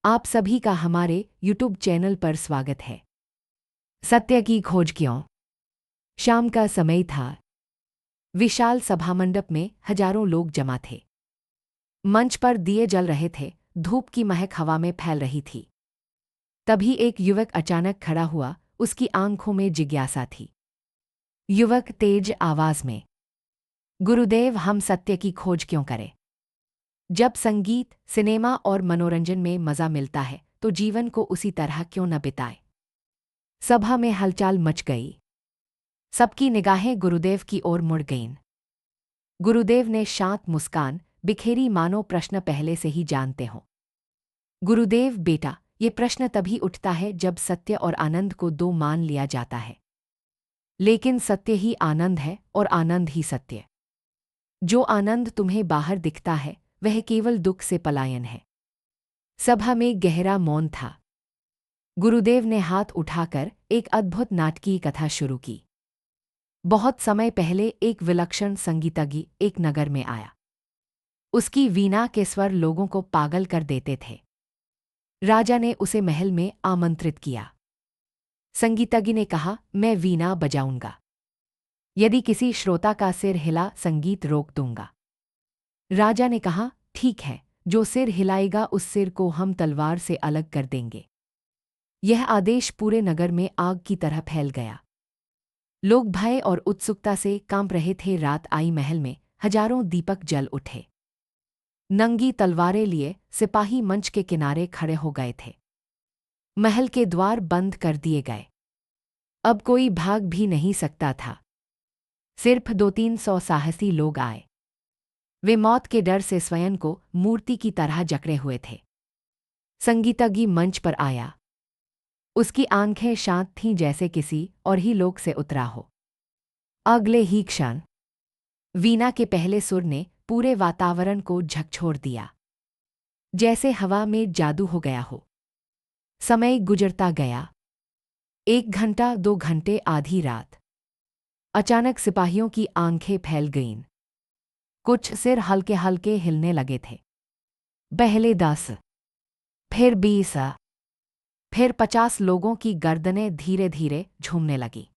आप सभी का हमारे YouTube चैनल पर स्वागत है। सत्य की खोज क्यों? शाम का समय था। विशाल सभामंडप में हजारों लोग जमा थे। मंच पर दिए जल रहे थे, धूप की महक हवा में फैल रही थी। तभी एक युवक अचानक खड़ा हुआ, उसकी आंखों में जिज्ञासा थी। युवक तेज आवाज में, गुरुदेव, हम सत्य की खोज क्यों करें? जब संगीत, सिनेमा और मनोरंजन में मजा मिलता है तो जीवन को उसी तरह क्यों न बिताए? सभा में हलचल मच गई। सबकी निगाहें गुरुदेव की ओर मुड़ गईं। गुरुदेव ने शांत मुस्कान बिखेरी, मानो प्रश्न पहले से ही जानते हों। गुरुदेव, बेटा, ये प्रश्न तभी उठता है जब सत्य और आनंद को दो मान लिया जाता है। लेकिन सत्य ही आनंद है और आनंद ही सत्य। जो आनंद तुम्हें बाहर दिखता है वह केवल दुख से पलायन है। सभा में गहरा मौन था। गुरुदेव ने हाथ उठाकर एक अद्भुत नाटकीय कथा शुरू की। बहुत समय पहले एक विलक्षण संगीतज्ञ एक नगर में आया। उसकी वीणा के स्वर लोगों को पागल कर देते थे। राजा ने उसे महल में आमंत्रित किया। संगीतज्ञ ने कहा, मैं वीणा बजाऊंगा। यदि किसी श्रोता का सिर हिला, संगीत रोक दूंगा। राजा ने कहा, ठीक है, जो सिर हिलाएगा उस सिर को हम तलवार से अलग कर देंगे। यह आदेश पूरे नगर में आग की तरह फैल गया। लोग भय और उत्सुकता से कांप रहे थे। रात आई, महल में हजारों दीपक जल उठे। नंगी तलवारें लिए सिपाही मंच के किनारे खड़े हो गए थे। महल के द्वार बंद कर दिए गए। अब कोई भाग भी नहीं सकता था। सिर्फ 200-300 साहसी लोग आए। वे मौत के डर से स्वयं को मूर्ति की तरह जकड़े हुए थे। संगीतज्ञ मंच पर आया। उसकी आंखें शांत थीं, जैसे किसी और ही लोक से उतरा हो। अगले ही क्षण वीणा के पहले सुर ने पूरे वातावरण को झकझोर दिया। जैसे हवा में जादू हो गया हो। समय गुजरता गया। 1 घंटा, 2 घंटे, आधी रात। अचानक सिपाहियों की आंखें फैल गईं। कुछ सिर हल्के हल्के हिलने लगे थे। पहले 10, फिर 20, फिर 50 लोगों की गर्दनें धीरे धीरे झूमने लगी।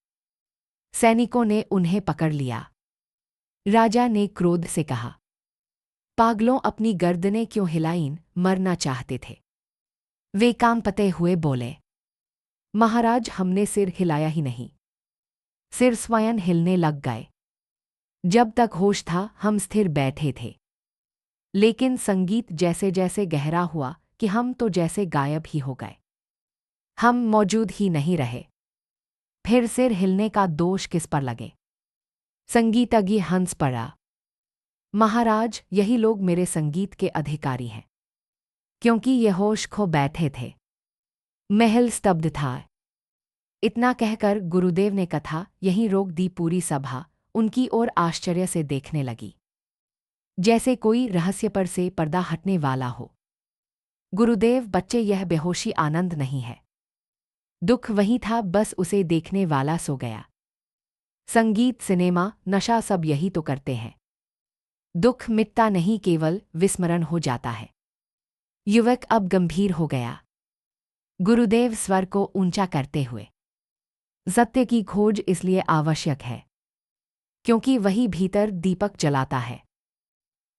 सैनिकों ने उन्हें पकड़ लिया। राजा ने क्रोध से कहा, पागलों, अपनी गर्दनें क्यों हिलाईं? मरना चाहते थे। वे कांपते हुए बोले, महाराज, हमने सिर हिलाया ही नहीं। सिर स्वयं हिलने लग गए। जब तक होश था हम स्थिर बैठे थे। लेकिन संगीत जैसे जैसे गहरा हुआ कि हम तो जैसे गायब ही हो गए। हम मौजूद ही नहीं रहे। फिर सिर हिलने का दोष किस पर लगे? संगीतज्ञ हंस पड़ा। महाराज, यही लोग मेरे संगीत के अधिकारी हैं। क्योंकि ये होश खो बैठे थे। महल स्तब्ध था। इतना कहकर गुरुदेव ने कथा यहीं रोक दी। पूरी सभा उनकी ओर आश्चर्य से देखने लगी, जैसे कोई रहस्य पर से पर्दा हटने वाला हो। गुरुदेव, बच्चे, यह बेहोशी आनंद नहीं है। दुख वही था, बस उसे देखने वाला सो गया। संगीत, सिनेमा, नशा, सब यही तो करते हैं। दुख मिटता नहीं, केवल विस्मरण हो जाता है। युवक अब गंभीर हो गया। गुरुदेव स्वर को ऊंचा करते हुए, सत्य की खोज इसलिए आवश्यक है क्योंकि वही भीतर दीपक जलाता है।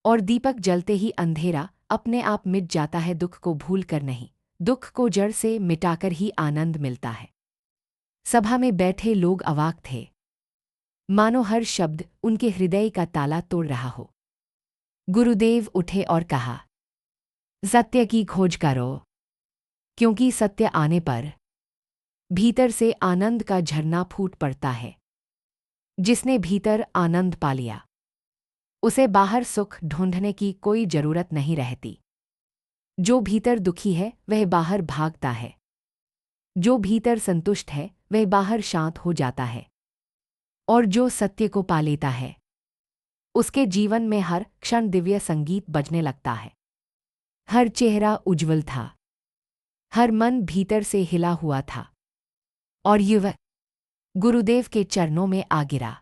और दीपक जलते ही अंधेरा अपने आप मिट जाता है। दुख को भूल कर नहीं, दुख को जड़ से मिटाकर ही आनंद मिलता है। सभा में बैठे लोग अवाक थे, मानो हर शब्द उनके हृदय का ताला तोड़ रहा हो। गुरुदेव उठे और कहा, सत्य की खोज करो, क्योंकि सत्य आने पर भीतर से आनंद का झरना फूट पड़ता है। जिसने भीतर आनंद पा लिया उसे बाहर सुख ढूंढने की कोई जरूरत नहीं रहती। जो भीतर दुखी है वह बाहर भागता है। जो भीतर संतुष्ट है वह बाहर शांत हो जाता है। और जो सत्य को पा लेता है उसके जीवन में हर क्षण दिव्य संगीत बजने लगता है। हर चेहरा उज्ज्वल था। हर मन भीतर से हिला हुआ था। और युवक गुरुदेव के चरणों में आ गिरा।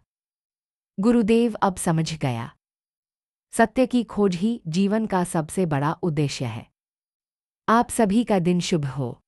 गुरुदेव अब समझ गया, सत्य की खोज ही जीवन का सबसे बड़ा उद्देश्य है। आप सभी का दिन शुभ हो।